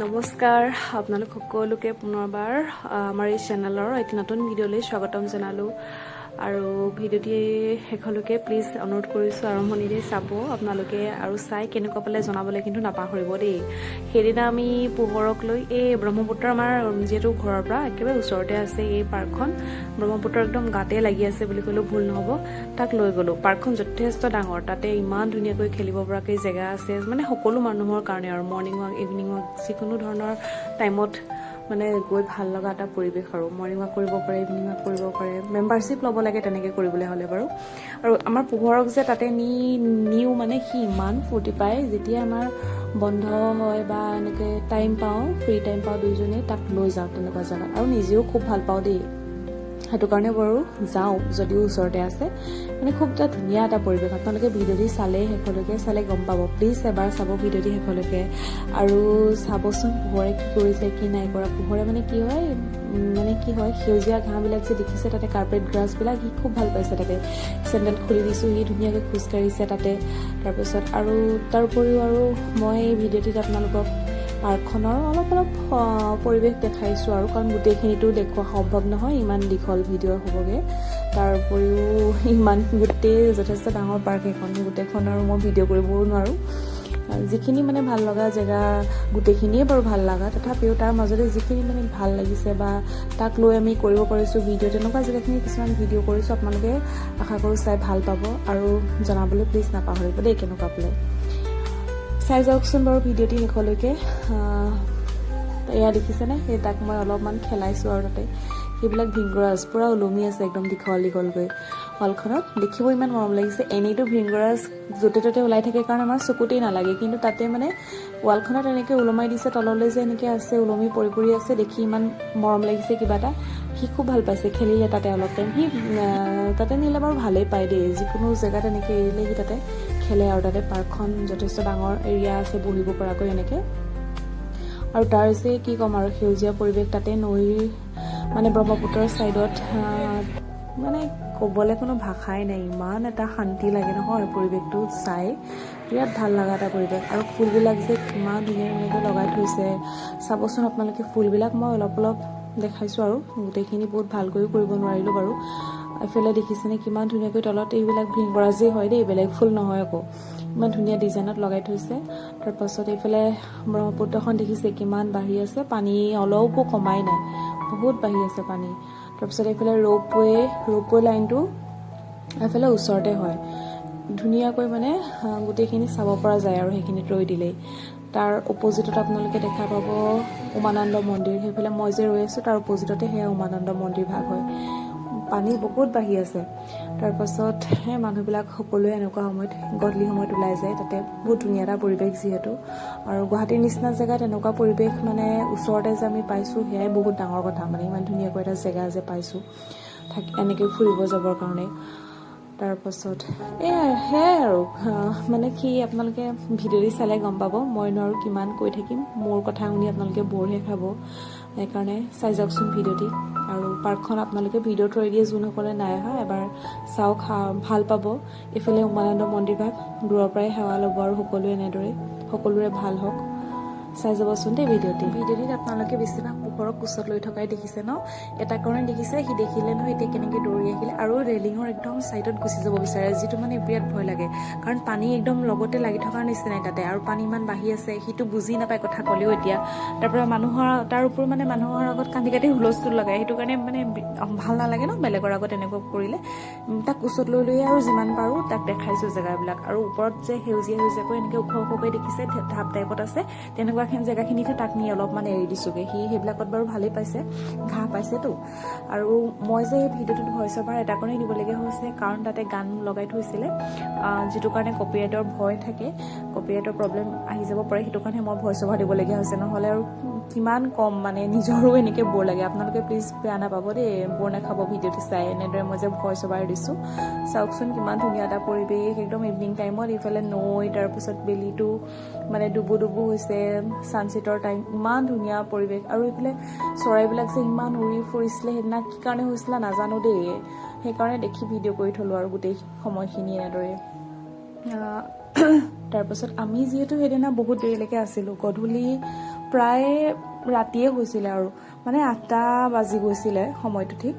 নমস্কাৰ আপোনালোক সকলোকে পুনৰবাৰ আমাৰ এই চেনেলৰ এটি নতুন ভিডিঅ'লৈ স্বাগতম জনালোঁ আৰু ভিডিঅ'টি শেষলৈকে প্লিজ অনুৰোধ কৰিছোঁ আৰম্ভণিতে চাব আপোনালোকে আৰু চাই কেনেকুৱা পালে জনাবলৈ কিন্তু নাপাহৰিব দেই। সেইদিনা আমি পোহৰক লৈ এই ব্ৰহ্মপুত্ৰ আমাৰ যিহেতু ঘৰৰ পৰা একেবাৰে ওচৰতে আছে এই পাৰ্কখন, ব্ৰহ্মপুত্ৰ একদম গাতে লাগি আছে বুলি ক'লেও ভুল নহ'ব, তাক লৈ গ'লোঁ। পাৰ্কখন যথেষ্ট ডাঙৰ, তাতে ইমান ধুনীয়াকৈ খেলিব পৰাকৈ জেগা আছে, মানে সকলো মানুহৰ কাৰণে আৰু মৰ্ণিং ৱাক ইভিনিং ৱাক যিকোনো ধৰণৰ টাইমত মানে গৈ ভাল লগা এটা পৰিৱেশ আৰু মৰ্ণিং ৱাক কৰিব পাৰে, ইভিনিং ৱাক কৰিব পাৰে, মেম্বাৰশ্বিপ ল'ব লাগে তেনেকৈ কৰিবলৈ হ'লে বাৰু। আৰু আমাৰ পোহৰক যে তাতে নিও মানে সি ইমান ফূৰ্তি পায় যেতিয়া আমাৰ বন্ধ হয় বা এনেকৈ টাইম পাওঁ, ফ্ৰী টাইম পাওঁ দুয়োজনে তাক লৈ যাওঁ তেনেকুৱা জেগাত, আৰু নিজেও খুব ভাল পাওঁ দেই, সেইটো কাৰণে বাৰু যাওঁ যদিও ওচৰতে আছে। মানে খুব এটা ধুনীয়া এটা পৰিৱেশ, আপোনালোকে ভিডিঅ'টি শেষলৈকে চালে গম পাব। প্লিজ এবাৰ চাব ভিডিঅ'টি শেষলৈকে আৰু চাবচোন পোহৰে কি কৰিছে কি নাই কৰা। পোহৰে মানে কি হয় সেউজীয়া ঘাঁহবিলাক যে দেখিছে তাতে কাৰ্পেট গ্ৰাছবিলাক সি খুব ভাল পাইছে। তাতে চেণ্ডেল খুলি দিছোঁ, সি ধুনীয়াকৈ খোজকাঢ়িছে তাতে। তাৰপিছত আৰু তাৰ উপৰিও আৰু মই এই ভিডিঅ'টিত আপোনালোকক পাৰ্কখনৰ অলপ পৰিৱেশ দেখাইছোঁ আৰু, কাৰণ গোটেইখিনিতো দেখুওৱা সম্ভৱ নহয়, ইমান দীঘল ভিডিঅ' হ'বগৈ। তাৰ উপৰিও গোটেই যথেষ্ট ডাঙৰ পাৰ্ক এখন, গোটেইখন আৰু মই ভিডিঅ' কৰিবও নোৱাৰোঁ। যিখিনি মানে ভাল লগা জেগা গোটেইখিনিয়ে বাৰু ভাল লগা, তথাপিও তাৰ মাজতে যিখিনি মানে ভাল লাগিছে বা তাক লৈ আমি কৰিব পাৰিছোঁ ভিডিঅ', তেনেকুৱা জেগাখিনি কিছুমান ভিডিঅ' কৰিছোঁ। আপোনালোকে আশা কৰোঁ চাই ভাল পাব আৰু জনাবলৈ প্লিজ নাপাহৰিব দেই কেনেকুৱা পালে। চাই যাওকচোন বাৰু ভিডিঅ'টি শেষলৈকে। এয়া দেখিছেনে, সেই তাক মই অলপমান খেলাইছোঁ আৰু তাতে সেইবিলাক ভিংগৰাজ পূৰা ওলমি আছে একদম দীঘলকৈ হলখনত, দেখিব ইমান মৰম লাগিছে। এনেইতো ভিংগৰাজ য'তে ত'তে ওলাই থাকে কাৰণে আমাৰ চকুতেই নালাগে, কিন্তু তাতে মানে ৱালখনত এনেকৈ ওলমাই দিছে, তললৈ যে এনেকৈ আছে ওলমি পৰি আছে, দেখি ইমান মৰম লাগিছে কিবা এটা। সি খুব ভাল পাইছে, খেলিলে তাতে অলপ টাইম। সি তাতে নিলে বাৰু ভালেই পায় দেই, যিকোনো জেগাত এনেকৈ এৰিলে সি তাতে খেলে। আৰু তাতে পাৰ্কখন যথেষ্ট ডাঙৰ এৰিয়া আছে বহিব পৰাকৈ এনেকৈ, আৰু তাৰ যে কি ক'ম আৰু সেউজীয়া পৰিৱেশ তাতে নৈৰ মানে ব্ৰহ্মপুত্ৰৰ ছাইডত, মানে ক'বলৈ কোনো ভাষাই নাই, ইমান এটা শান্তি লাগে নহয় পৰিৱেশটো চাই, বিৰাট ভাল লগা এটা পৰিৱেশ। আৰু ফুলবিলাক যে কিমান ধুনীয়াকৈ লগাই থৈছে চাবচোন আপোনালোকে। ফুলবিলাক মই অলপ দেখাইছোঁ আৰু গোটেইখিনি বহুত ভালকৈও কৰিব নোৱাৰিলোঁ বাৰু। এইফালে দেখিছেনে কিমান ধুনীয়াকৈ তলত এইবিলাক ভিংগৰাজেই হয় দেই, বেলেগ ফুল নহয় আকৌ, ইমান ধুনীয়া ডিজাইনত লগাই থৈছে। তাৰপাছত এইফালে ব্ৰহ্মপুত্ৰখন দেখিছে কিমান বাঢ়ি আছে, পানী অলপো কমাই নাই, বহুত বাঢ়ি আছে পানী। তাৰপিছত এইফালে ৰ'পৱে লাইনটো এইফালে ওচৰতে হয়, ধুনীয়াকৈ মানে গোটেইখিনি চাব পৰা যায় আৰু সেইখিনিত ৰৈ দিলেই। তাৰ অপজিটত আপোনালোকে দেখা পাব উমানন্দ মন্দিৰ, সেইফালে মই যে ৰৈ আছোঁ তাৰ অপজিটতে সেয়া উমানন্দ মন্দিৰ ভাগ হয়। পানী বহুত বাঢ়ি আছে। তাৰপাছত সেই মানুহবিলাক সকলোৱে এনেকুৱা সময়ত গধূলি সময়ত ওলাই যায়, তাতে বহুত ধুনীয়া এটা পৰিৱেশ যিহেতু। আৰু গুৱাহাটীৰ নিচিনা জেগাত এনেকুৱা পৰিৱেশ মানে ওচৰতে যে আমি পাইছোঁ সেয়াই বহুত ডাঙৰ কথা, মানে ইমান ধুনীয়াকৈ এটা জেগা যে পাইছোঁ এনেকৈ ফুৰিব যাবৰ কাৰণে। তাৰপাছত সেয়াই আৰু মানে কি আপোনালোকে ভিডিঅ'টি চালে গম পাব, মইনো আৰু কিমান কৈ থাকিম, মোৰ কথা শুনি আপোনালোকে ব'ৰহে খাব, সেইকাৰণে চাই যাওকচোন ভিডিঅ'টি। আৰু পাৰ্কখন আপোনালোকে ভিডিঅ' থৈ দিয়ে যোনসকলে নাই অহা এবাৰ চাওক, ভাল পাব। এইফালে উমানন্দ মন্দিৰ ভাগ, দূৰৰ পৰাই সেৱা ল'ব আৰু সকলোৱে এনেদৰে সকলোৰে ভাল হওক। চাই যাবচোন দেই ভিডিঅ'টিত আপোনালোকে বেছিভাগ পোহৰক কোচত লৈ থকাই দেখিছে ন। এটা কাৰণে দেখিছে, সি দেখিলে নহয় এতিয়া কেনেকৈ দৌৰি আহিলে আৰু ৰেলিঙৰ একদম ছাইডত গুচি যাব বিচাৰে, যিটো মানে বিৰাট ভয় লাগে, কাৰণ পানী একদম লগতে লাগি থকাৰ নিচিনাই তাতে, আৰু পানী ইমান বাঢ়ি আছে, সিটো বুজি নাপায় কথা ক'লেও এতিয়া। তাৰপৰা তাৰ ওপৰত মানে মানুহৰ আগত কান্দি হুলস্থুল লগায়, সেইটো কাৰণে মানে ভাল নালাগে ন বেলেগৰ আগত এনেকুৱা কৰিলে। তাক কোচত লৈ আৰু যিমান পাৰোঁ তাক দেখাইছোঁ জেগাবিলাক। আৰু ওপৰত যে সেউজীয়াকৈ এনেকৈ ওখকৈ দেখিছে ঢাপ টাইপত আছে, তেনেকুৱা জেগাখিনিতহে তাক নি অলপমান এৰি দিছোঁগৈ। সি সেইবিলাকত বাৰু ভালেই পাইছে, ঘাঁহ পাইছেতো। আৰু মই যে এই ভিডিঅ'টোত ভইচ অভাৰ এটা কাৰণেই দিবলগীয়া হৈছে, কাৰণ তাতে গান লগাই থৈছিলে, যিটো কাৰণে কপিৰাইটৰ ভয় থাকে, কপিৰাইটৰ প্ৰব্লেম আহি যাব পাৰে, সেইটো কাৰণে মই ভইচ অভাৰ দিবলগীয়া হৈছে। নহ'লে আৰু কিমান কম মানে নিজৰো এনেকৈ ব'ৰ লাগে। আপোনালোকে প্লিজ বেয়া নাপাব দেই, ব'ৰ নাখাব ভিডিঅ'টো চাই, এনেদৰে মই যে ভইচ অভাৰ দিছোঁ। চাওকচোন কিমান ধুনীয়া এটা পৰিৱেশ একদম ইভিনিং টাইমত, ইফালে নৈ, তাৰপিছত বেলিটো মানে ডুবু হৈছে, ছানছেটৰ টাইম, ইমান ধুনীয়া পৰিৱেশ। আৰু এইফালে চৰাইবিলাক যে ইমান উৰি ফুৰিছিলে, সেইদিনা কি কাৰণে হৈছিলে নাজানো দেই, সেইকাৰণে দেখি ভিডিঅ' কৰি থ'লোঁ আৰু গোটেই সময়খিনি এনেদৰে। তাৰপাছত আমি যিহেতু সেইদিনা বহুত দেৰিলৈকে আছিলোঁ, গধূলি প্ৰায় ৰাতিয়ে হৈছিলে আৰু মানে 8টা বাজি গৈছিলে সময়টো ঠিক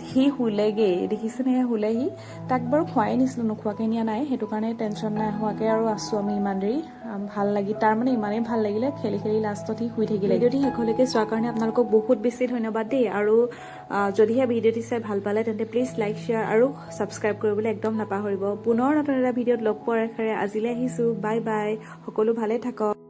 সি শুলেগৈ দেখিছেনে শুলেহি তাক বাৰু খুৱাই নিছিলোঁ নোখোৱাকৈ নিয়া নাই সেইটো কাৰণে টেনশ্যন নাই হোৱাকৈ আৰু আছোঁ আমি ইমান দেৰি ভাল লাগি তাৰ মানে ইমানেই ভাল লাগিলে খেলি খেলি লাষ্টত সি শুই থাকিলে ভিডিঅ'টি শেষলৈকে চোৱাৰ কাৰণে আপোনালোকক বহুত বেছি ধন্যবাদ দেই আৰু যদিহে ভিডিঅ'টি চাই ভাল পালে তেন্তে প্লিজ লাইক শ্বেয়াৰ আৰু ছাবস্ক্ৰাইব কৰিবলৈ একদম নাপাহৰিব পুনৰ নতুন এটা ভিডিঅ'ত লগ পোৱাৰ আশাৰে আজিলৈ আহিছোঁ বাই বাই সকলো ভালে থাকক